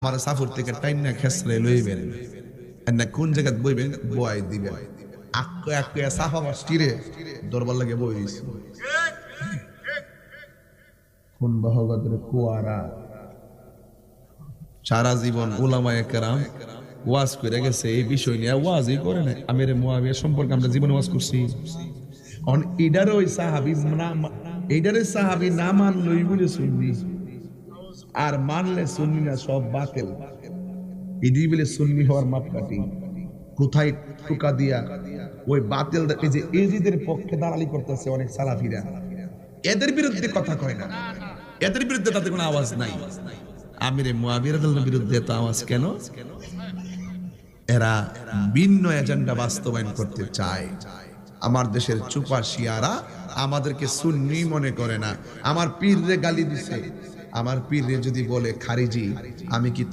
আমার সাফর থেকে টাইম না খেসরে লইবেন না কোন জায়গা বইবেন বয় দিবেন আক্কো আক্কো সাফা বাস্তিরে দরবার লাগে বই দিছি কোন বহগতের কুয়ারা সারা জীবন উলামায়ে কেরাম ওয়াজ করে গেছে এই বিষয় নিয়ে ওয়াজই করে না আমিরে মুয়াবিয়া সম্পর্কে আমরা জীবনে ওয়াজ করছি অন ইডার ওই সাহাবী না ইডারে সাহাবী না মানলই বলে সুন্নি আর মানলে সুন্নি না সব বাতিল ইডি বলে সুন্নি হওয়ার মাপকাঠি কোথায় টোকা দিয়া ওই বাতিল এই যে এজিদের পক্ষে দালালি করতেছে অনেক সালাফিরা এদের বিরুদ্ধে কথা কয় না এদের বিরুদ্ধে তাদের কোনো আওয়াজ নাই আমিরে মুয়াবিয়া রাদিয়াল্লাহু বিরুদ্ধে এত আওয়াজ কেন এরা ভিন্ন এজেন্ডা বাস্তবায়ন করতে চায় আমার দেশের চুপা শিয়ারা আমাদেরকে সুন্নি মনে করে না আমার পীররে গালি দিছে আমার পীররে যদি বলে খারিজি আমি কি